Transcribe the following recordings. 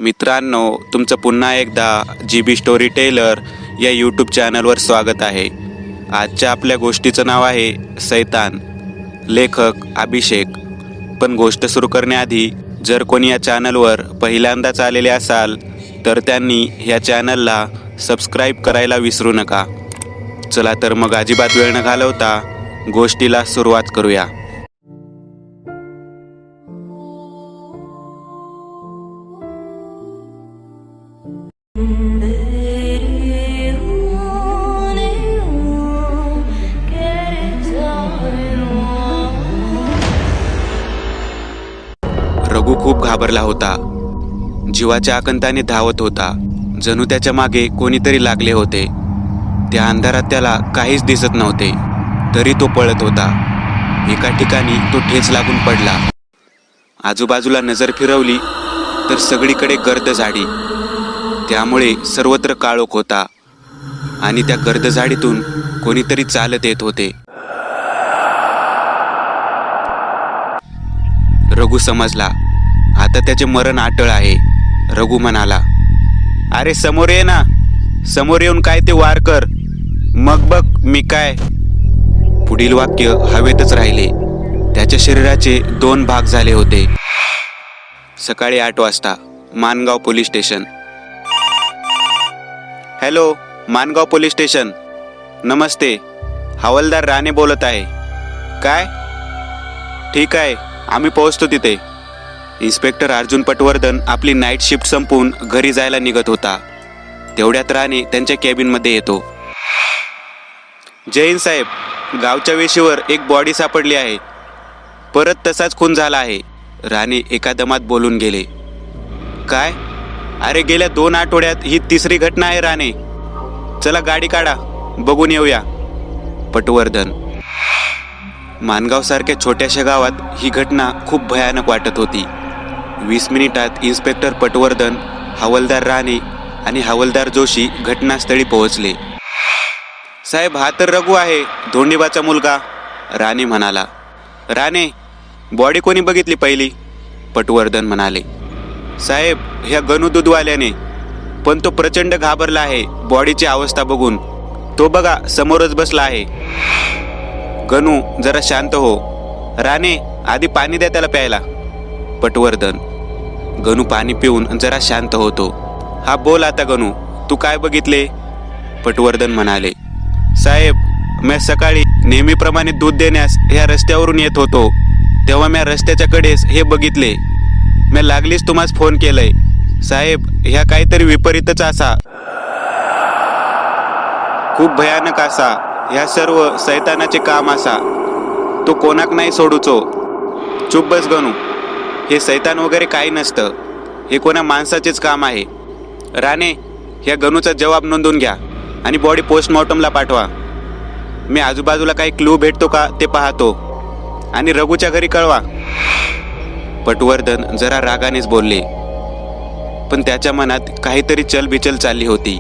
मित्रांनो, तुमचं पुन्हा एकदा GB स्टोरी टेलर या यूट्यूब चॅनलवर स्वागत आहे. आजच्या आपल्या गोष्टीचं नाव आहे सैतान. लेखक अभिषेक. पण गोष्ट सुरू करण्याआधी जर कोणी या चॅनलवर पहिल्यांदाच आलेले असाल तर त्यांनी ह्या चॅनलला सबस्क्राईब करायला विसरू नका. चला तर मग अजिबात वेळ न घालवता गोष्टीला सुरुवात करूया. रघु खूप घाबरला होता. जीवाच्या आकंताने धावत होता. जणू त्याच्या मागे कोणीतरी लागले होते. त्या अंधारात त्याला काहीच दिसत नव्हते, तरी तो पळत होता. एका ठिकाणी तो ठेच लागून पडला. आजूबाजूला नजर फिरवली तर सगळीकडे गर्द झाडी. त्यामुळे सर्वत्र काळोख होता आणि त्या गर्द झाडीतून कोणीतरी चालत येत होते. रघु समजला, आता त्याचे मरण अटळ आहे. रघु म्हणाला, अरे समोर ये ना, समोर येऊन काय ते वार कर, मग बघ मी काय. पुढील वाक्य हवेतच राहिले. त्याच्या शरीराचे 2 भाग झाले होते. सकाळी 8 वाजता Mangaon police station. Hello, Mangaon police station. नमस्ते, हवालदार राणे बोलत आहे. काय? ठीक आहे, आम्ही पोहोचतो तिथे. इन्स्पेक्टर अर्जुन पटवर्धन आपली नाईट शिफ्ट संपवून घरी जायला निघत होता. तेवढ्यात राणे त्यांच्या कॅबिनमध्ये येतो. जय हिंद साहेब, गावच्या वेशीवर एक बॉडी सापडली आहे. परत तसाच खून झाला आहे, राणे एका दमात बोलून गेले. काय? अरे गेल्या 2 आठवड्यात ही 3री घटना आहे राणे. चला गाडी काढा, बघून येऊया. पटवर्धन. मानगावसारख्या छोट्याशा गावात ही घटना खूप भयानक वाटत होती. 20 मिनिटात इन्स्पेक्टर पटवर्धन, हवालदार राणे आणि हवालदार जोशी घटनास्थळी पोहोचले. साहेब, हा तर रघु आहे, धोंडीबाचा मुलगा, राणे म्हणाला. राणे, बॉडी कोणी बघितली पहिली? पटवर्धन म्हणाले. साहेब, ह्या गणू दूधवाल्याने, पण तो प्रचंड घाबरला आहे बॉडीची अवस्था बघून. तो बघा समोरच बसला आहे. गणू, जरा शांत हो. राणे, आधी पाणी द्या त्याला प्यायला. पटवर्धन. गणू पाणी पिऊन जरा शांत होतो. हा बोल आता गणू, तू काय बघितले? पटवर्धन म्हणाले. साहेब, मी सकाळी नेहमीप्रमाणे दूध देण्यास ह्या रस्त्यावरून येत होतो, तेव्हा मी रस्त्याच्या कडेस हे बघितले. मी लागलीच तुम्हाला फोन केलंय. साहेब, ह्या काहीतरी विपरीतच असा, खूप भयानक असा. ह्या सर्व सैतानाचे काम असा. तो कोणाक नाही सोडूचो. चुप बस गणू, हे सैतान वगैरे काही नसतं. हे कोणा माणसाचेच काम आहे. राणे, ह्या गणूचा जबाब नोंदवून घ्या आणि बॉडी पोस्टमॉर्टमला पाठवा. मी आजूबाजूला काही क्लू भेटतो का ते पाहतो आणि रघुच्या घरी कळवा. पटवर्धन जरा रागानेच बोलले, पण त्याच्या मनात काहीतरी चलबिचल चालली होती.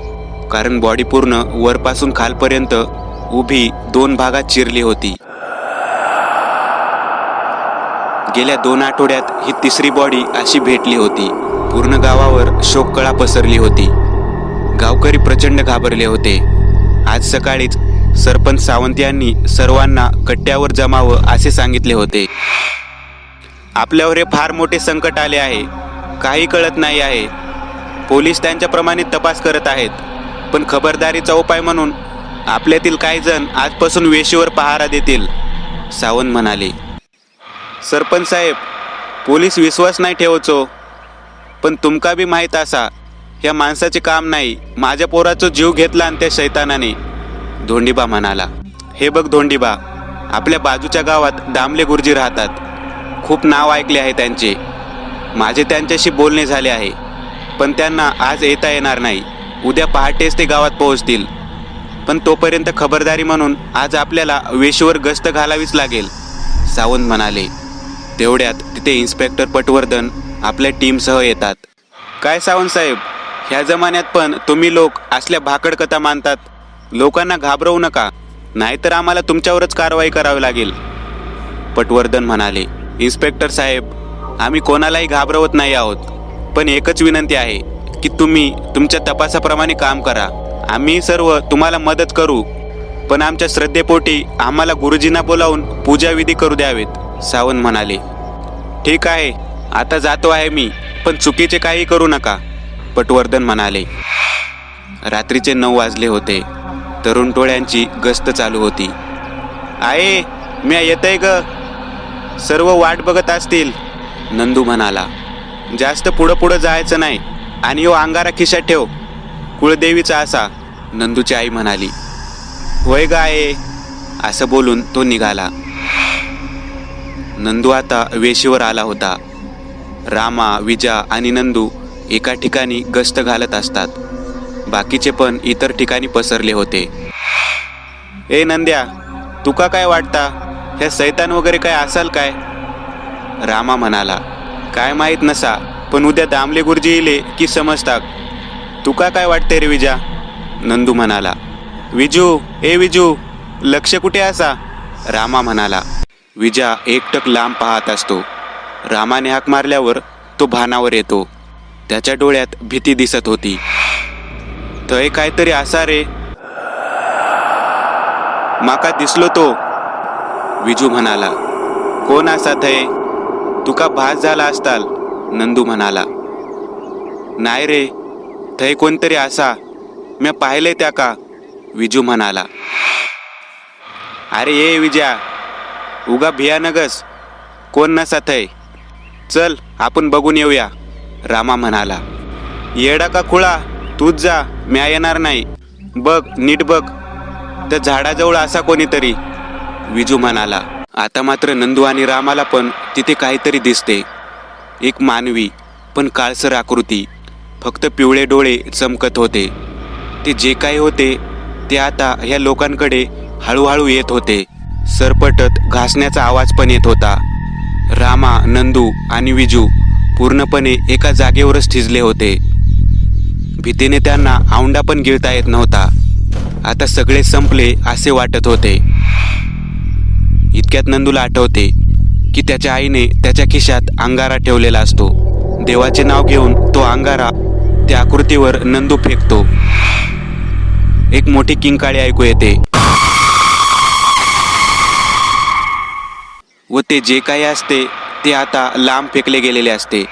कारण बॉडी पूर्ण वरपासून खालपर्यंत उभी 2 भागात चिरली होती. गेल्या 2 आठवड्यात ही 3री बॉडी अशी भेटली होती. पूर्ण गावावर शोककळा पसरली होती. गावकरी प्रचंड घाबरले होते. आज सकाळीच सरपंच सावंत यांनी सर्वांना कट्ट्यावर जमावं असे सांगितले होते. आपल्यावर हे फार मोठे संकट आले आहे. काही कळत नाही आहे. पोलीस त्यांच्याप्रमाणे तपास करत आहेत, पण खबरदारीचा उपाय म्हणून आपल्यातील काही जण आजपासून वेशीवर पहारा देतील, सावंत म्हणाले. सरपंच साहेब, पोलीस विश्वास नाही ठेवचो, पण तुमका बी माहीत असा ह्या माणसाचे काम नाही. माझ्या पोराचा जीव घेतला आणि त्या शैतानाने, धोंडीबा म्हणाला. हे बघ धोंडीबा, आपल्या बाजूच्या गावात दामले गुरुजी राहतात. खूप नाव ऐकले आहे त्यांचे. माझे त्यांच्याशी बोलणे झाले आहे, पण त्यांना आज येता येणार नाही. उद्या पहाटेच ते गावात पोहोचतील. पण तोपर्यंत खबरदारी म्हणून आज आपल्याला वेशीवर गस्त घालावीच लागेल, सावंत म्हणाले. तेवढ्यात तिथे इन्स्पेक्टर पटवर्धन आपल्या टीमसह येतात. काय सावंत साहेब, ह्या जमान्यात पण तुम्ही लोक असल्या भाकड कथा मानतात. लोकांना घाबरवू नका, नाहीतर आम्हाला तुमच्यावरच कारवाई करावी लागेल, पटवर्धन म्हणाले. इन्स्पेक्टर साहेब, आम्ही कोणालाही घाबरवत नाही आहोत, पण एकच विनंती आहे की तुम्ही तुमच्या तपासाप्रमाणे काम करा. आम्ही सर्व तुम्हाला मदत करू, पण आमच्या श्रद्धेपोटी आम्हाला गुरुजींना बोलावून पूजाविधी करू द्यावेत. सावंत म्हणाले. ठीक आहे, आता जातो आहे मी, पण चुकीचे काही करू नका. पटवर्धन म्हणाले. रात्रीचे 9 वाजले होते. तरुण टोळ्यांची गस्त चालू होती. आहे, मी येतय ग. सर्व वाट बघत असतील. नंदू म्हणाला. जास्त पुढं पुढं जायचं नाही आणि यो अंगारा खिशात ठेव, कुळदेवीचा असा. नंदूची आई म्हणाली. होय ग आहे, असं बोलून तो निघाला. नंदू आता वेशीवर आला होता. रामा, विजा आणि नंदू एका ठिकाणी गस्त घालत असतात. बाकीचे पण इतर ठिकाणी पसरले होते. ए नंद्या, तुका काय वाटता, ह्या सैतान वगैरे काय असाल काय? रामा म्हणाला. काय माहीत नसा, पण उद्या दामले गुरुजी येले की समजतात. तुका काय वाटते रे विजा? नंदू म्हणाला. विजू, ए विजू, लक्ष कुठे असा? रामा म्हणाला. विजा एकटक लांब पाहत असतो. रामाने हाक मारल्यावर तो भानावर येतो. त्याच्या डोळ्यात भीती दिसत होती. थंय काहीतरी असा रे, माका दिसलो तो. विजू म्हणाला. कोण असा थंय? तुका भास झाला असताल. नंदू म्हणाला. नाही रे, थंय कोणतरी असा, मी पाहिले त्या का? विजू म्हणाला. अरे ये विजा, उगा भियानगस, कोण नसा थंय. चल आपण बघून येऊया. रामा म्हणाला. येडा का खुळा, तूच जा, म्या येणार नाही. बघ, नीट बघ, त्या झाडाजवळ असा कोणीतरी. विजू म्हणाला. आता मात्र नंदू आणि रामाला पण तिथे काहीतरी दिसते. एक मानवी पण काळसर आकृती. फक्त पिवळे डोळे चमकत होते. ते जे काही होते ते आता ह्या लोकांकडे हळूहळू येत होते. सरपटत घासण्याचा आवाज पण येत होता. रामा, नंदू आणि विजू पूर्णपणे एका जागेवरच थिजले होते. भीतीने त्यांना औंढा पण गिळता येत नव्हता. आता सगळे संपले असे वाटत होते. इतक्यात नंदूला आठवते की त्याच्या आईने त्याच्या खिशात अंगारा ठेवलेला असतो. देवाचे नाव घेऊन तो अंगारा त्या आकृतीवर नंदू फेकतो. एक मोठी किंकाळी ऐकू येते व ते जे काही असते ते आता लांब फेकले गेलेले असते.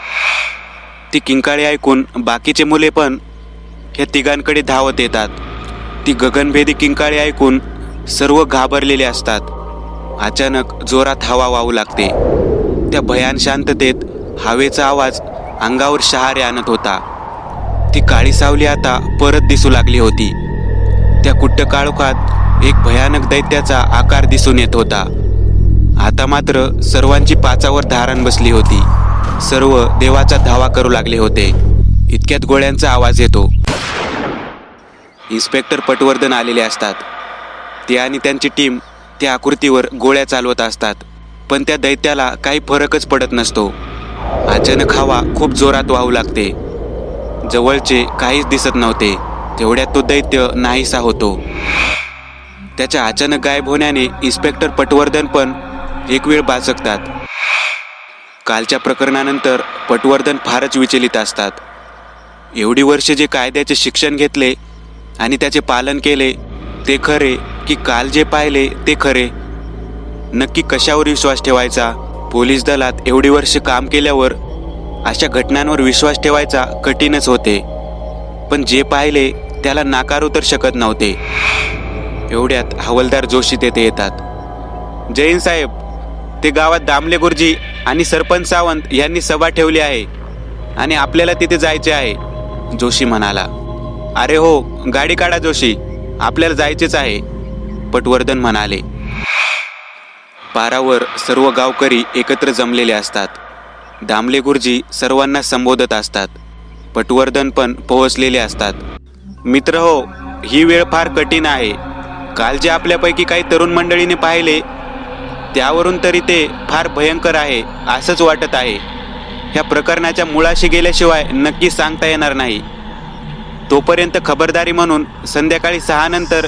ती किंकाळी ऐकून बाकीचे मुले पण ह्या तिघांकडे धावत येतात. ती गगनभेदी किंकाळी ऐकून सर्व घाबरलेले असतात. अचानक जोरात हवा वाहू लागते. त्या भयान शांततेत हवेचा आवाज अंगावर शहारे आणत होता. ती काळी सावली आता परत दिसू लागली होती. त्या कुट्ट काळोखात एक भयानक दैत्याचा आकार दिसून येत होता. आता मात्र सर्वांची पाचावर धारण बसली होती. सर्व देवाचा धावा करू लागले होते. इतक्यात गोळ्यांचा आवाज येतो. इन्स्पेक्टर पटवर्धन आलेले असतात. ते आणि त्यांची टीम त्या आकृतीवर गोळ्या चालवत असतात. पण त्या दैत्याला काही फरकच पडत नसतो. अचानक हवा खूप जोरात वाहू लागते. जवळचे काहीच दिसत नव्हते. तेवढ्यात तो दैत्य नाहीसा होतो. त्याच्या अचानक गायब होण्याने इन्स्पेक्टर पटवर्धन पण एक वेळ बाचकतात. कालच्या प्रकरणानंतर पटवर्धन फारच विचलित असतात. एवढी वर्षे जे कायद्याचे शिक्षण घेतले आणि त्याचे पालन केले ते खरे की काल जे पाहिले ते खरे? नक्की कशावर विश्वास ठेवायचा? पोलीस दलात एवढी वर्ष काम केल्यावर अशा घटनांवर विश्वास ठेवायचा कठीणच होते. पण जे पाहिले त्याला नाकारू तर शकत नव्हते. एवढ्यात हवालदार जोशी तेथे येतात. जैन साहेब, ते गावात दामले गुरुजी आणि सरपंच सावंत यांनी सभा ठेवली आहे आणि आपल्याला तिथे जायचे आहे. जोशी म्हणाला. अरे हो, गाडी काढा जोशी, आपल्याला जायचेच आहे. पटवर्धन म्हणाले. पारावर सर्व गावकरी एकत्र जमलेले असतात. दामले गुरुजी सर्वांना संबोधत असतात. पटवर्धन पण पोहोचलेले असतात. मित्र हो, ही वेळ फार कठीण आहे. काल जे आपल्यापैकी काही तरुण मंडळीने पाहिले त्यावरून तरी ते फार भयंकर आहे असंच वाटत आहे. ह्या प्रकरणाच्या मुळाशी गेल्याशिवाय नक्की सांगता येणार नाही. तोपर्यंत खबरदारी म्हणून संध्याकाळी 6 नंतर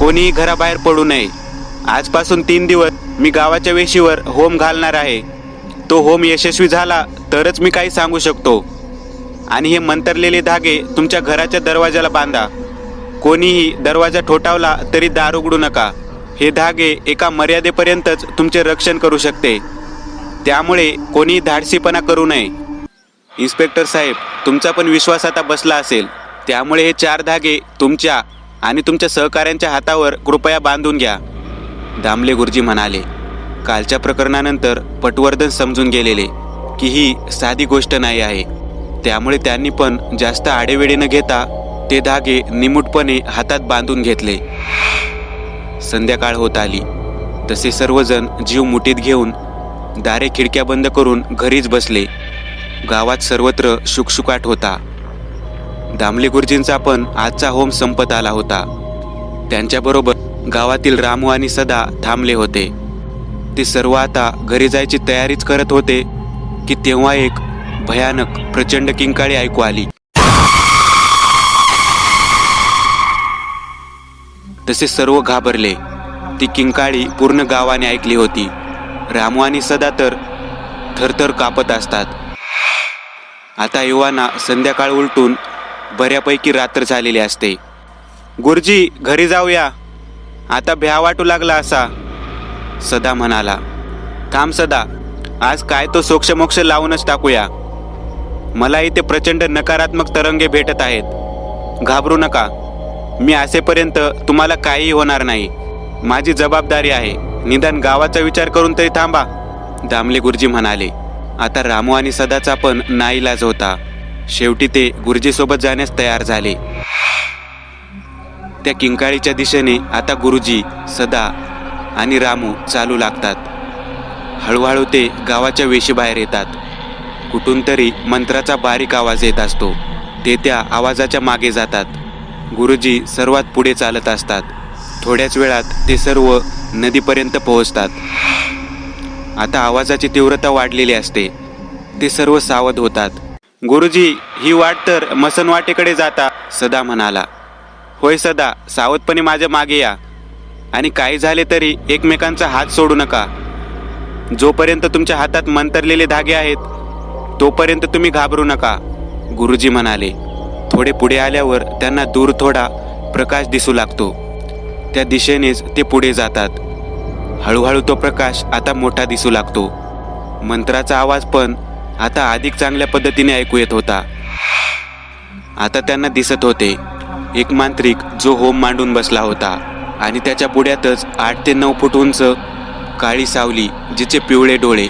कोणीही घराबाहेर पडू नये. आजपासून 3 दिवस मी गावाच्या वेशीवर होम घालणार आहे. तो होम यशस्वी झाला तरच मी काही सांगू शकतो. आणि हे मंतरलेले धागे तुमच्या घराच्या दरवाजाला बांधा. कोणीही दरवाजा ठोठावला तरी दार उघडू नका. हे धागे एका मर्यादेपर्यंतच तुमचे रक्षण करू शकते, त्यामुळे कोणीही धाडसीपणा करू नये. इन्स्पेक्टर साहेब, तुमचा पण विश्वास आता बसला असेल, त्यामुळे हे 4 धागे तुमच्या आणि तुमच्या सहकाऱ्यांच्या हातावर कृपया बांधून घ्या, दामले गुरुजी म्हणाले. कालच्या प्रकरणानंतर पटवर्धन समजून गेलेले की ही साधी गोष्ट नाही आहे, त्यामुळे त्यांनी पण जास्त आडेवेडे न घेता ते धागे निमूटपणे हातात बांधून घेतले. संध्याकाळ होत आली तसे सर्वजण जीव मुठीत घेऊन दारे खिडक्या बंद करून घरीच बसले. गावात सर्वत्र शुकशुकाट होता. दामले गुरुजींचा पण आजचा होम संपत आला होता. त्यांच्याबरोबर गावातील रामू आणि सदा थांबले होते. ते सर्व आता घरी जायची तयारीच करत होते की तेव्हा एक भयानक प्रचंड किंकाळी ऐकू आली. तसे सर्व घाबरले. ती किंकाळी पूर्ण गावाने ऐकली होती. रामू आणि सदा तर थरथर कापत असतात. आता युवांना संध्याकाळ उलटून बऱ्यापैकी रात्र झालेली असते. गुरुजी, घरी जाऊया, आता भ्या वाटू लागला असा, सदा म्हणाला. थांब सदा, आज काय तो सोक्षमोक्ष लावूनच टाकूया. मला इथे प्रचंड नकारात्मक तरंगे भेटत आहेत. घाबरू नका, मी असेपर्यंत तुम्हाला काहीही होणार नाही. माझी जबाबदारी आहे. निदान गावाचा विचार करून तरी थांबा, दामले गुरुजी म्हणाले. आता रामू आणि सदाचा पण नाईलाज होता. शेवटी ते गुरुजीसोबत जाण्यास तयार झाले. त्या किंकाळीच्या दिशेने आता गुरुजी, सदा आणि रामू चालू लागतात. हळूहळू ते गावाच्या वेशीबाहेर येतात. कुठून तरी मंत्राचा बारीक आवाज येत असतो. ते त्या आवाजाच्या मागे जातात. गुरुजी सर्वात पुढे चालत असतात. थोड्याच वेळात ते सर्व नदीपर्यंत पोहोचतात. आता आवाजाची तीव्रता वाढलेली असते. ते सर्व सावध होतात. गुरुजी, ही वाट तर मसनवाटेकडे जाता, सदा म्हणाला. होय सदा, सावधपणे माझ्या मागे या आणि काही झाले तरी एकमेकांचा हात सोडू नका. जोपर्यंत तुमच्या हातात मंतरलेले धागे आहेत तोपर्यंत तुम्ही घाबरू नका, गुरुजी म्हणाले. थोडे पुढे आल्यावर त्यांना दूर थोडा प्रकाश दिसू लागतो. त्या दिशेनेच ते पुढे जातात. हळूहळू तो प्रकाश आता मोठा दिसू लागतो. मंत्राचा आवाज पण आता अधिक चांगल्या पद्धतीने ऐकू येत होता. आता त्यांना दिसत होते एक मांत्रिक जो होम मांडून बसला होता आणि त्याच्या पुढ्यातच 8 ते 9 फूट उंच काळी सावली, जिचे पिवळे डोळे.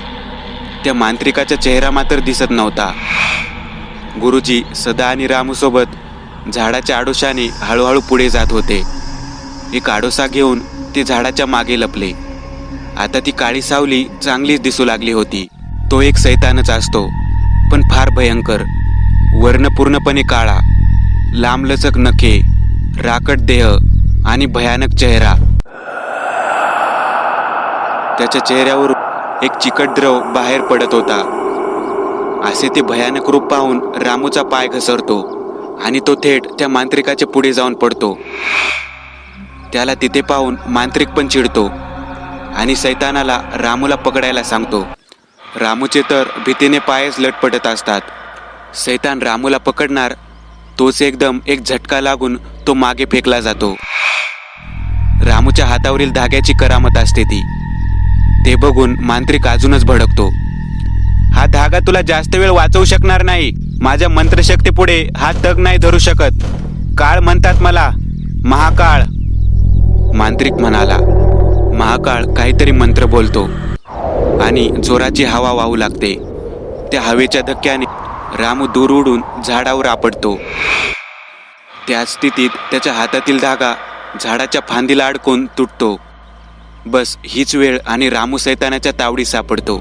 त्या मांत्रिकाचा चेहरा मात्र दिसत नव्हता. गुरुजी सदा आणि रामूसोबत झाडाच्या आडोशाने हळूहळू पुढे जात होते. एक आडोसा घेऊन ते झाडाच्या मागे लपले. आता ती काळी सावली चांगलीच दिसू लागली होती. तो एक सैतानच असतो, पण फार भयंकर. वर्ण पूर्णपणे काळा, लांबलचक नखे, राकट देह आणि भयानक चेहरा. त्याच्या चेहऱ्यावरून एक चिकट द्रव बाहेर पडत होता. असे ते भयानक रूप पाहून रामूचा पाय घसरतो आणि तो थेट त्या मांत्रिकाच्या पुढे जाऊन पडतो. त्याला तिथे पाहून मांत्रिक पण चिडतो आणि सैतानाला रामूला पकडायला सांगतो. रामूचे तर भीतीने पायच लटपटत असतात. सैतान रामूला पकडणार तोच एकदम एक झटका लागून तो मागे फेकला जातो. रामूच्या हातावरील धाग्याची करामत असते ती. ते बघून मांत्रिक अजूनच भडकतो. हा धागा तुला जास्त वेळ वाचवू शकणार नाही. माझ्या मंत्रशक्तीपुढे हा तग नाही धरू शकत. काळ म्हणतात मला, महाकाळ, मांत्रिक म्हणाला. महाकाळ काहीतरी मंत्र बोलतो आणि जोराची हवा वाहू लागते. त्या हवेच्या धक्क्याने रामू दूर उडून झाडावर आपटतो. त्याच स्थितीत त्याच्या हातातील धागा झाडाच्या फांदीला अडकून तुटतो. बस हीच वेळ आणि रामू सैतानाच्या तावडीत सापडतो.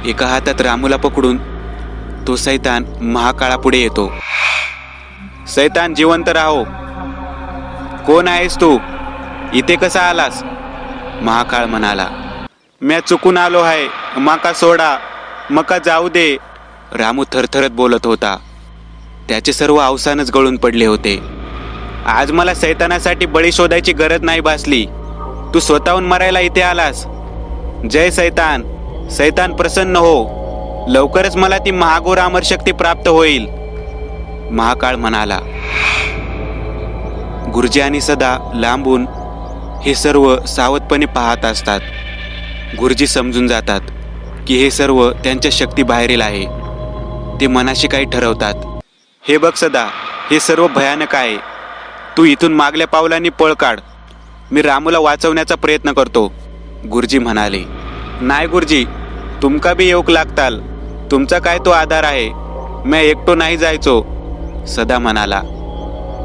एका हातात रामूला पकडून तो सैतान महाकाळापुढे येतो. सैतान, जिवंत राहो. कोण आहेस तू? इथे कसा आलास? महाकाळ म्हणाला. म्या चुकून आलो आहे, माका सोडा, मका जाऊ दे. रामू थरथरत बोलत होता. त्याचे सर्व अवसानच गळून पडले होते. आज मला सैतानासाठी बळी शोधायची गरज नाही भासली. तू स्वतःहून मरायला इथे आलास. जय सैतान. सैतान प्रसन्न हो. लवकरच मला ती महाघोर अमरशक्ती प्राप्त होईल. महाकाळ म्हणाला. गुरुजी आणि सदा लांबून हे सर्व सावधपणे पाहत असतात. गुरुजी समजून जातात की हे सर्व त्यांच्या शक्तीबाहेरील आहे. ते मनाशी काही ठरवतात. हे बघ सदा, हे सर्व भयानक आहे. तू इथून मागल्या पावलांनी पळ काढ. मी रामूला वाचवण्याचा प्रयत्न करतो. गुरुजी म्हणाले. नाही गुरुजी, तुमका बी येऊक लागताल. तुमचा काय तो आधार आहे. मी एकटो नाही जायचो. सदा म्हणाला.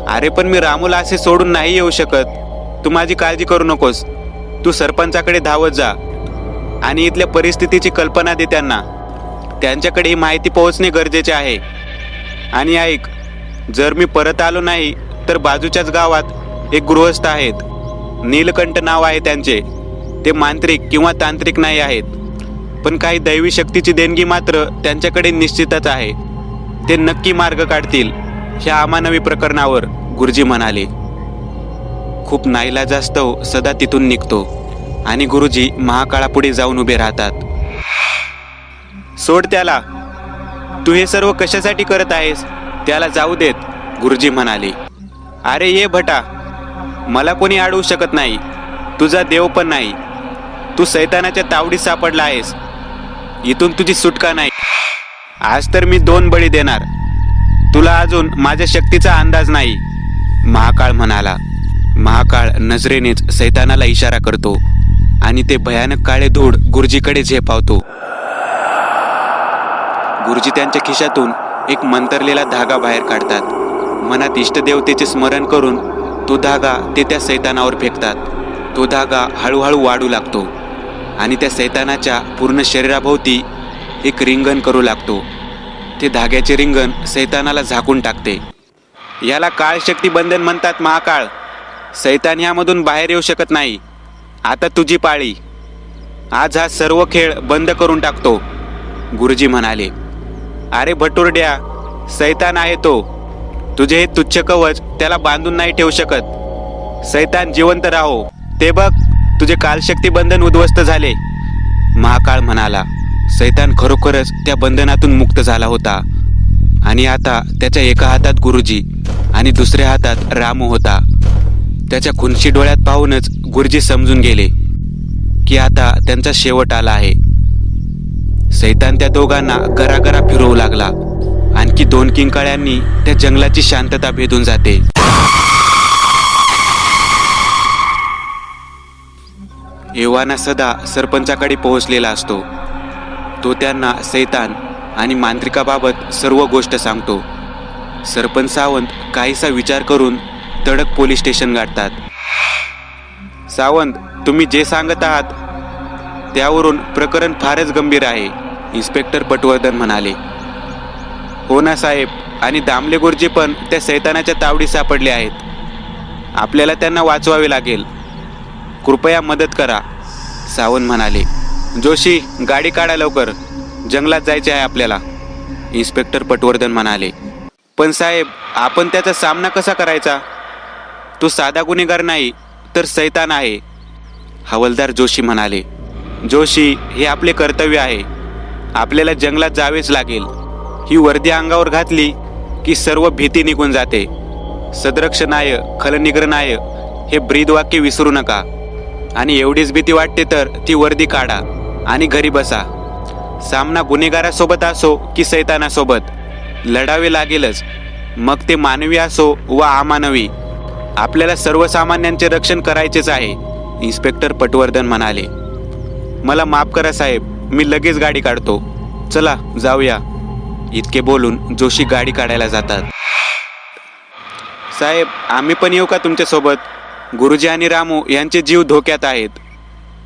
अरे पण मी रामूला असे सोडून नाही येऊ शकत. तू माझी काळजी करू नकोस. तू सरपंचाकडे धावत जा आणि इथल्या परिस्थितीची कल्पना दे त्यांना. त्यांच्याकडे ही माहिती पोहोचणे गरजेचे आहे. आणि ऐक, जर मी परत आलो नाही तर बाजूच्याच गावात एक गृहस्थ आहेत. नीलकंठ नाव आहे त्यांचे. ते मांत्रिक किंवा तांत्रिक नाही आहेत, पण काही दैवी शक्तीची देणगी मात्र त्यांच्याकडे निश्चितच आहे. ते नक्की मार्ग काढतील ह्या अमानवी प्रकरणावर. गुरुजी म्हणाले. खूप नाईलाजास्तव सदा तिथून निघतो आणि गुरुजी महाकाळापुढे जाऊन उभे राहतात. सोड त्याला. तू हे सर्व कशासाठी करत आहेस? त्याला जाऊ देत. गुरुजी म्हणाले. अरे ये भटा, मला कोणी अडवू शकत नाही. तुझा देव पण नाही. तू सैतानाच्या तावडीत सापडला आहेस. इथून तुझी सुटका नाही. आज तर मी 2 बळी देणार. तुला अजून माझ्या शक्तीचा अंदाज नाही. महाकाळ म्हणाला. महाकाळ नजरेनेच सैतानाला इशारा करतो आणि ते भयानक काळे धूळ गुरुजीकडे झेपावतो. गुरुजी त्यांच्या खिशातून एक मंतरलेला धागा बाहेर काढतात. मनात इष्टदेवतेचे स्मरण करून तो धागा ते त्या सैतानावर फेकतात. तो धागा हळूहळू वाढू लागतो आणि त्या सैतानाच्या पूर्ण शरीराभोवती एक रिंगण करू लागतो. ते धाग्याचे रिंगण सैतानाला झाकून टाकते. याला काळशक्ती बंधन म्हणतात महाकाळ. सैतान ह्यामधून बाहेर येऊ शकत नाही. आता तुझी पाळी. आज हा सर्व खेळ बंद करून टाकतो. गुरुजी म्हणाले. अरे भटुरड्या, सैतान आहे तो. तुझे हे तुच्छ कवच त्याला बांधून नाही ठेवू शकत. सैतान जिवंत राहो. ते बघ, तुझे कालशक्ती बंधन उद्ध्वस्त झाले. महाकाळ म्हणाला. सैतान खरोखरच त्या बंधनातून मुक्त झाला होता आणि आता त्याच्या एका हातात गुरुजी आणि दुसऱ्या हातात रामू होता. त्याच्या खुनशी डोळ्यात पाहूनच गुरुजी समजून गेले की आता त्यांचा शेवट आला आहे. सैतान त्या दोघांना गरागरा फिरवू लागला. आणखी 2 किंकाळ्यांनी त्या जंगलाची शांतता भेदून जाते. एव्हाना सदा सरपंचाकडे पोहोचलेला असतो. तो त्यांना सैतान आणि मांत्रिकाबाबत सर्व गोष्ट सांगतो. सरपंच सावंत काहीसा विचार करून तडक पोलीस स्टेशन गाठतात. सावंत, तुम्ही जे सांगत आहात त्यावरून प्रकरण फारच गंभीर आहे. इन्स्पेक्टर पटवर्धन म्हणाले. हो ना साहेब, आणि दामले गुरुजी पण त्या सैतानाच्या तावडीत सापडले आहेत. आपल्याला त्यांना वाचवावे लागेल. कृपया मदत करा. सावंत म्हणाले. जोशी, गाडी काढा लवकर. जंगलात जायचे आहे आपल्याला. इन्स्पेक्टर पटवर्धन म्हणाले. पण साहेब, आपण त्याचा सामना कसा करायचा? तो साधा गुन्हेगार नाही तर सैतान आहे. हवालदार जोशी म्हणाले. जोशी, हे आपले कर्तव्य आहे. आपल्याला जंगलात जावेच लागेल. ही वर्दी अंगावर घातली की सर्व भीती निघून जाते. सदरक्षणाय खलनिग्रहणाय हे ब्रीदवाक्य विसरू नका. आणि एवढीच भीती वाटते तर ती वर्दी काढा आणि घरी बसा. सामना गुन्हेगारासोबत असो की सैतानासोबत लढावे लागेलच. मग ते मानवी असो वा अमानवी. आपल्याला सर्वसामान्यांचे रक्षण करायचेच आहे. इन्स्पेक्टर पटवर्धन म्हणाले. मला माफ करा साहेब, मी लगेच गाडी काढतो. चला जाऊया. इतके बोलून जोशी गाडी काढायला जातात. साहेब, आम्ही पण येऊ का तुमच्यासोबत? गुरुजी आणि रामू यांचे जीव धोक्यात आहेत.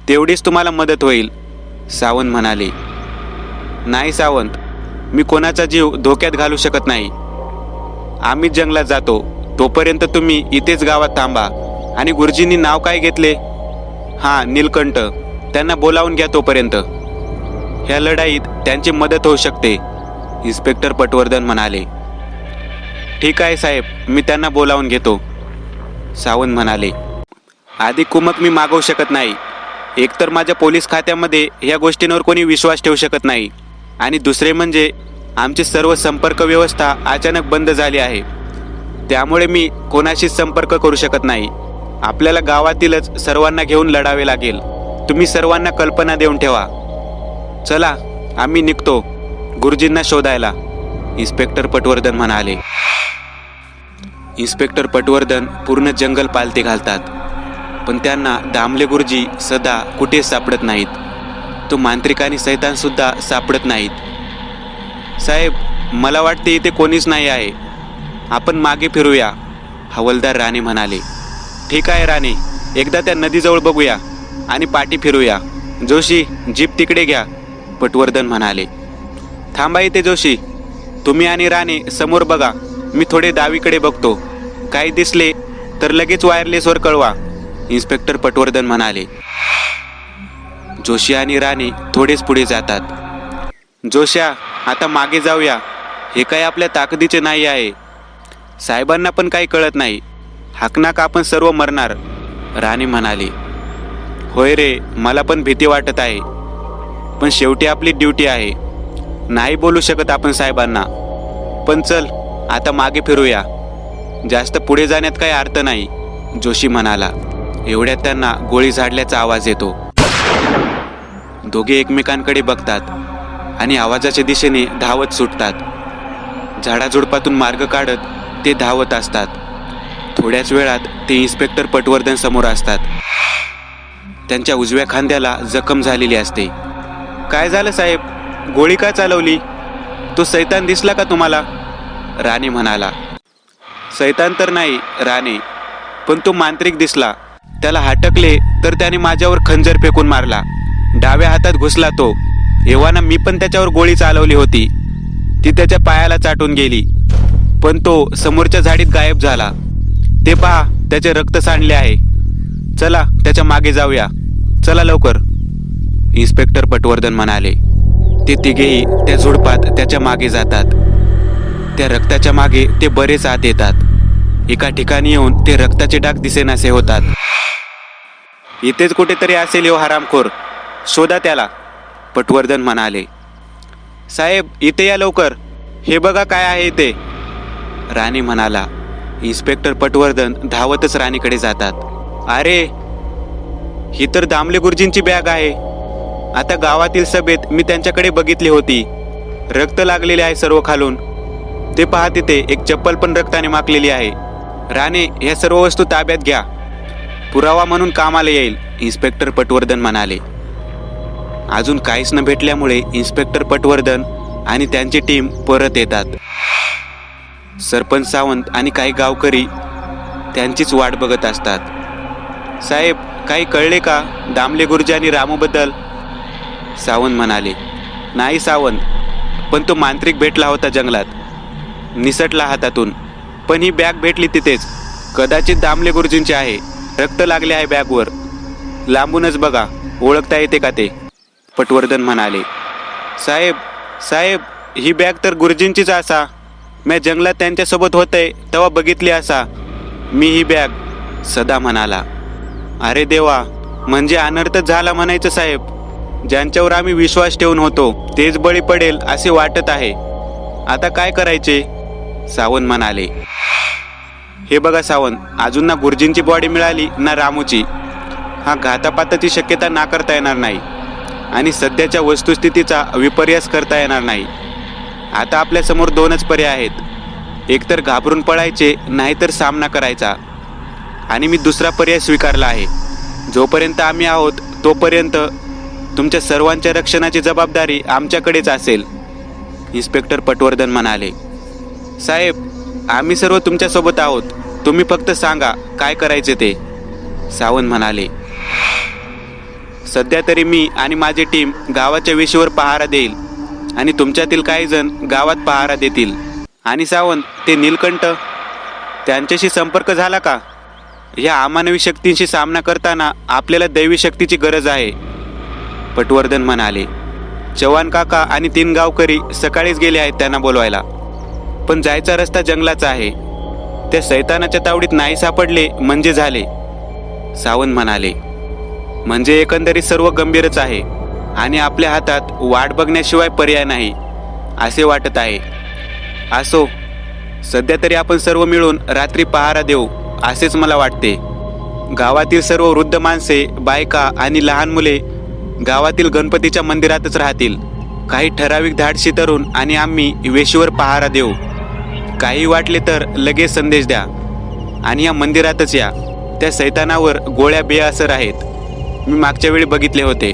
तेवढीच तुम्हाला मदत होईल. सावंत म्हणाले. नाही सावंत, मी कोणाचा जीव धोक्यात घालू शकत नाही. आम्ही जंगलात जातो. तोपर्यंत तुम्ही इथेच गावात थांबा. आणि गुरुजींनी नाव काय घेतले? हां, नीलकंठ. त्यांना बोलावून घ्या तोपर्यंत. ह्या लढाईत त्यांची मदत होऊ शकते. इन्स्पेक्टर पटवर्धन म्हणाले. ठीक आहे साहेब, मी त्यांना बोलावून घेतो. सावंत म्हणाले. आधी कुमक मी मागवू शकत नाही. एकतर माझ्या पोलीस खात्यामध्ये ह्या गोष्टींवर कोणी विश्वास ठेवू शकत नाही आणि दुसरे म्हणजे आमची सर्व संपर्क व्यवस्था अचानक बंद झाली आहे. त्यामुळे मी कोणाशीच संपर्क करू शकत नाही. आपल्याला गावातीलच सर्वांना घेऊन लढावे लागेल. तुम्ही सर्वांना कल्पना देऊन ठेवा. चला, आम्ही निघतो गुरुजींना शोधायला, इन्स्पेक्टर पटवर्धन म्हणाले. इन्स्पेक्टर पटवर्धन पूर्ण जंगल पालथे घालतात, पण त्यांना दामले गुरुजी सदा कुठे सापडत नाहीत. तो मांत्रिक आणि सैतानसुद्धा सापडत नाहीत. साहेब, मला वाटते इथे कोणीच नाही आहे. आपण मागे फिरूया, हवालदार राणे म्हणाले. ठीक आहे राणे, एकदा त्या नदीजवळ बघूया आणि पाठी फिरूया. जोशी, जीप तिकडे घ्या, पटवर्धन म्हणाले. थांबा इथे जोशी, तुम्ही आणि राणे समोर बघा. मी थोडे डावीकडे बघतो. काही दिसले तर लगेच वायरलेसवर कळवा, इन्स्पेक्टर पटवर्धन म्हणाले. जोशी आणि राणे थोडेच पुढे जातात. जोश्या, आता मागे जाऊया. हे काही आपल्या ताकदीचे नाही आहे. साहेबांना पण काही कळत नाही. हाकनाक आपण सर्व मरणार, राणे म्हणाले. होय रे, मला पण भीती वाटत आहे, पण शेवटी आपली ड्युटी आहे. नाही बोलू शकत आपण साहेबांना. पण चल, आता मागे फिरूया. जास्त पुढे जाण्यात काही अर्थ नाही, जोशी म्हणाला. एवढ्यात त्यांना गोळी झाडल्याचा आवाज येतो. दोघे एकमेकांकडे बघतात आणि आवाजाच्या दिशेने धावत सुटतात. झाडाझुडपातून मार्ग काढत ते धावत असतात. थोड्याच वेळात ते इन्स्पेक्टर पटवर्धन समोर असतात. त्यांच्या उजव्या खांद्याला जखम झालेली असते. काय झालं साहेब? गोळी का चालवली? तो सैतान दिसला का तुम्हाला? राणे म्हणाला. सैतान तर नाही राणे, पण तो मांत्रिक दिसला. त्याला हटकले तर त्याने माझ्यावर खंजर फेकून मारला. डाव्या हातात घुसला तो. एव्हाना मी पण त्याच्यावर गोळी चालवली होती. ती त्याच्या पायाला चाटून गेली, पण तो समोरच्या झाडीत गायब झाला. ते पहा, त्याचे रक्त सांडले आहे. चला, त्याच्या मागे जाऊया. चला लवकर, इन्स्पेक्टर पटवर्धन म्हणाले. ते तिघेही त्या झुडपात त्याच्या मागे जातात. त्या रक्ताच्या मागे ते बरेच आत येतात. एका ठिकाणी येऊन ते रक्ताचे डाग दिसेनासे होतात. इथेच कुठेतरी असेल यो हरामखोर, शोधा त्याला, पटवर्धन म्हणाले. साहेब, इथे या लवकर. हे बघा काय आहे इथे, राणे म्हणाला. इन्स्पेक्टर पटवर्धन धावतच राणीकडे जातात. अरे, ही तर दामले गुरुजींची बॅग आहे. आता गावातील सभेत मी त्यांच्याकडे बघितली होती. रक्त लागलेले आहे सर्व खालून. ते पहा, तिथे एक चप्पल पण रक्ताने माखलेली आहे. राणे, ह्या सर्व वस्तू ताब्यात घ्या. पुरावा म्हणून कामाला येईल, इन्स्पेक्टर पटवर्धन म्हणाले. अजून काहीच न भेटल्यामुळे इन्स्पेक्टर पटवर्धन आणि त्यांची टीम परत येतात. सरपंच सावंत आणि काही गावकरी त्यांचीच वाट बघत असतात. साहेब, काही कळले का दामले गुरुजी आणि रामूबद्दल? सावंत म्हणाले. नाही सावंत, पण तो मांत्रिक भेटला होता जंगलात, निसटला हातातून. पण ही बॅग भेटली तिथेच. कदाचित दामले गुरुजींची आहे. रक्त लागले आहे बॅगवर. लांबूनच बघा, ओळखता येते का ते, पटवर्धन म्हणाले. साहेब साहेब, ही बॅग तर गुरुजींचीच असा. मी जंगलात त्यांच्यासोबत होते तेव्हा बघितली असा मी ही बॅग, सदा म्हणाला. अरे देवा, म्हणजे अनर्थच झाला म्हणायचं साहेब. ज्यांच्यावर आम्ही विश्वास ठेवून होतो तेच बळी पडेल असे वाटत आहे. आता काय करायचे, सावंत म्हणाले. हे बघा सावंत, अजून ना गुरुजींची बॉडी मिळाली ना रामूची. हा घातापाताची शक्यता नाकारता येणार नाही आणि सध्याच्या वस्तुस्थितीचा विपर्यास करता येणार नाही. आता आपल्यासमोर दोनच पर्याय आहेत. एकतर घाबरून पळायचे, नाहीतर सामना करायचा. आणि मी दुसरा पर्याय स्वीकारला आहे. जोपर्यंत आम्ही आहोत तोपर्यंत तुमच्या सर्वांच्या रक्षणाची जबाबदारी आमच्याकडेच असेल, इन्स्पेक्टर पटवर्धन म्हणाले. साहेब, आम्ही सर्व तुमच्यासोबत आहोत. तुम्ही फक्त सांगा काय करायचे ते, सावंत म्हणाले. सध्या तरी मी आणि माझी टीम गावाच्या वेशीवर पहारा देईल आणि तुमच्यातील काही जण गावात पहारा देतील. आणि सावंत, ते नीलकंठ, त्यांच्याशी संपर्क झाला का? या अमानवी शक्तींशी सामना करताना आपल्याला दैवी शक्तीची गरज आहे, पटवर्धन म्हणाले. चव्हाण काका आणि 3 गावकरी सकाळीच गेले आहेत त्यांना बोलवायला. पण जायचा रस्ता जंगलाचा आहे. त्या सैतानाच्या तावडीत नाही सापडले म्हणजे झाले, सावंत म्हणाले. म्हणजे एकंदरीत सर्व गंभीरच आहे आणि आपल्या हातात वाट बघण्याशिवाय पर्याय नाही. असे वाटत आहे. असो, सध्या तरी आपण सर्व मिळून रात्री पहारा देऊ असेच मला वाटते. गावातील सर्व वृद्ध माणसे, बायका आणि लहान मुले गावातील गणपतीच्या मंदिरातच राहतील. काही ठराविक धाडशी तरुण आणि आम्ही वेशीवर पहारा देऊ. काही वाटले तर लगेच संदेश द्या आणि या मंदिरातच या. त्या सैतानावर गोळ्या बेअसर आहेत. मी मागच्या वेळी बघितले होते.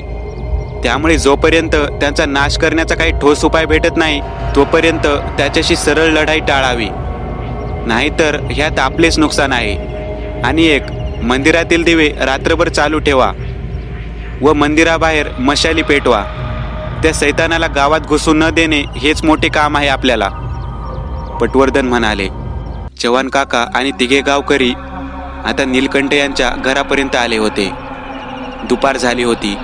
त्यामुळे जोपर्यंत त्यांचा नाश करण्याचा काही ठोस उपाय भेटत नाही तोपर्यंत त्याच्याशी सरळ लढाई टाळावी, नाहीतर ह्यात आपलेच नुकसान आहे. आणि एक, मंदिरातील दिवे रात्रभर चालू ठेवा व मंदिराबाहेर मशाली पेटवा. त्या सैतानाला गावात घुसू न देणे हेच मोठे काम आहे आपल्याला. पटवर्धन म्हणाले. चव्हाण काका आणि तिघे गावकरी आता नीलकंठ यांच्या घरापर्यंत आले होते. दुपार झाली होती.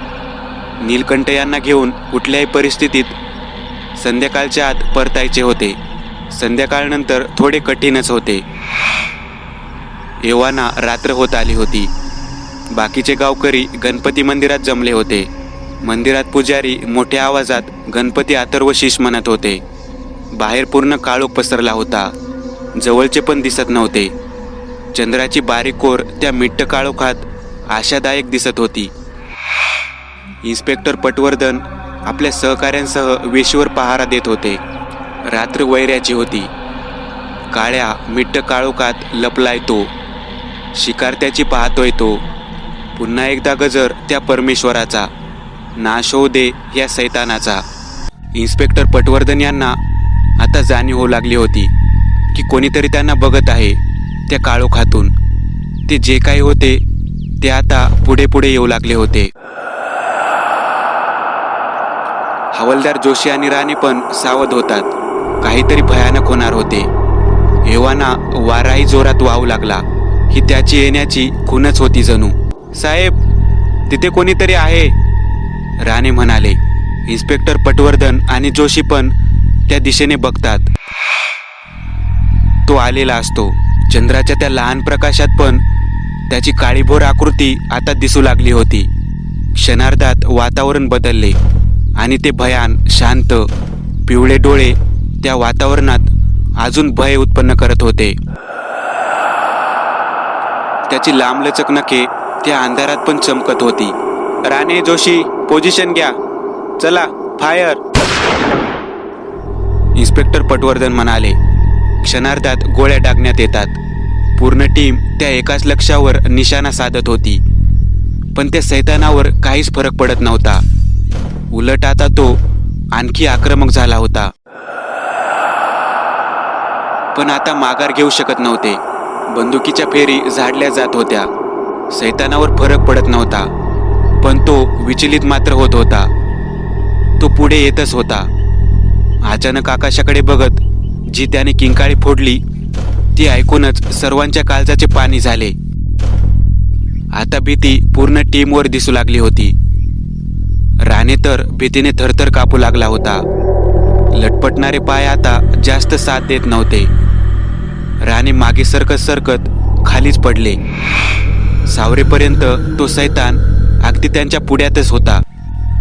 नीलकंठ यांना घेऊन कुठल्याही परिस्थितीत संध्याकाळच्या आत परतायचे होते. संध्याकाळनंतर थोडे कठीणच होते. एव्हाना रात्र होत आली होती. बाकीचे गावकरी गणपती मंदिरात जमले होते. मंदिरात पुजारी मोठ्या आवाजात गणपती अथर्व शीश म्हणत होते. बाहेर पूर्ण काळोख पसरला होता. जवळचे पण दिसत नव्हते. चंद्राची बारीक कोर त्या मिट्ट काळोखात आशादायक दिसत होती. इन्स्पेक्टर पटवर्धन आपल्या सहकाऱ्यांसह वेशीवर पहारा देत होते. रात्र वैऱ्याची होती. काळ्या मिट्ट काळोखात लपलाय तो. शिकार त्याची पाहतोय तो. पुन्हा एकदा गजर त्या परमेश्वराचा. नाश होऊ दे या सैतानाचा. इन्स्पेक्टर पटवर्धन यांना आता जाणीव होऊ लागली होती की कोणीतरी त्यांना बघत आहे त्या काळोखातून. ते जे काही होते ते आता पुढे पुढे येऊ लागले होते. हवालदार जोशी आणि राणे पण सावध होतात. काहीतरी भयानक होणार होते. एव्हाना वाराही जोरात वाहू लागला. ही त्याची येण्याची खूनच होती जणू. साहेब, तिथे कोणीतरी आहे, राणे म्हणाले. इन्स्पेक्टर पटवर्धन आणि जोशी पण त्या दिशेने बघतात. तो आलेला असतो. चंद्राच्या त्या लहान प्रकाशात पण त्याची काळीभोर आकृती आता दिसू लागली होती. क्षणार्धात वातावरण बदलले आणि ते भयान शांत पिवळे डोळे त्या वातावरणात अजून भय उत्पन्न करत होते. त्याची लांबलचक नखे त्या अंधारात पण चमकत होती. राणे, जोशी, पोझिशन घ्या. चला, फायर. इन्स्पेक्टर पटवर्धन म्हणाले. क्षणार्धात गोळ्या डागण्यात येतात. पूर्ण टीम त्या एकाच लक्ष्यावर निशाणा साधत होती. पण त्या सैतानावर काहीच फरक पडत नव्हता. उलट आता तो आणखी आक्रमक झाला होता. पण आता माघार घेऊ शकत नव्हते. बंदुकीच्या फेरी झाडल्या जात होत्या. सैतानावर फरक पडत नव्हता, पण तो विचलित मात्र होत होता. तो पुढे येतच होता. अचानक आकाशाकडे बघत जी त्याने किंकाळी फोडली ती ऐकूनच सर्वांच्या काळजाचे पाणी झाले. आता भीती पूर्ण टीमवर दिसू लागली होती. राणे तर भीतीने थरथर कापू लागला होता. लटपटणारे पाय आता जास्त साथ देत नव्हते. राणे मागे सरकत सरकत खालीच पडले. सावरेपर्यंत तो सैतान अगदी त्यांच्या पुढ्यातच होता.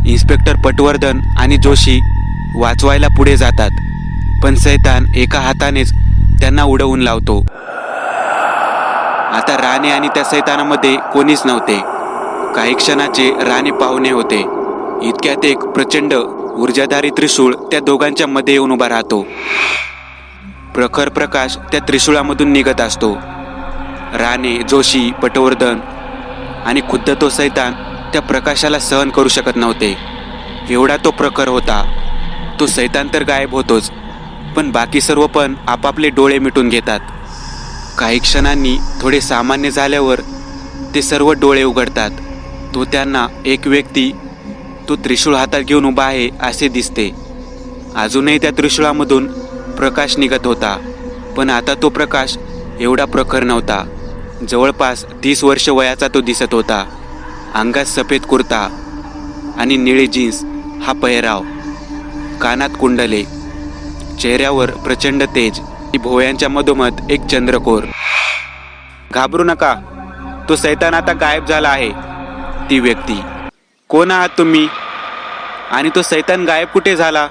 इन्स्पेक्टर पटवर्धन आणि जोशी वाचवायला पुढे जातात, पण सैतान एका हातानेच त्यांना उडवून लावतो. आता राणे आणि त्या सैतानामध्ये कोणीच नव्हते. काही क्षणाचे राणे पाहुणे होते. इतक्यात एक प्रचंड ऊर्जाधारी त्रिशूळ त्या दोघांच्या मध्ये येऊन उभा राहतो. प्रखर प्रकाश त्या त्रिशूळामधून निघत असतो. राणे, जोशी, पटवर्धन आणि खुद्द तो सैतान त्या प्रकाशाला सहन करू शकत नव्हते. एवढा तो प्रखर होता. तो सैतान तर गायब होतोच, पण बाकी सर्व पण आपापले डोळे मिटून घेतात. काही क्षणांनी थोडे सामान्य झाल्यावर ते सर्व डोळे उघडतात. तो त्यांना एक व्यक्ती तो त्रिशूळ हातात घेऊन उभा आहे असे दिसते. अजूनही त्या त्रिशूळामधून प्रकाश निघत होता, पण आता तो प्रकाश एवढा प्रखर नव्हता. जवळपास 30 वर्ष वयाचा तो दिसत होता. अंगात सफेद कुर्ता आणि निळी जीन्स हा पेहराव, कानात कुंडले, चेहऱ्यावर प्रचंड तेज, भोवयांच्या मधोमध एक चंद्रकोर. घाबरू नका, तो सैतान आता गायब झाला आहे. ती व्यक्ती, कोण आहात तुम्ही? आणि तो सैतान गायब कुठे झाला?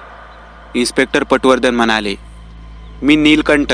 इन्स्पेक्टर पटवर्धन म्हणाले, मी नीलकंठ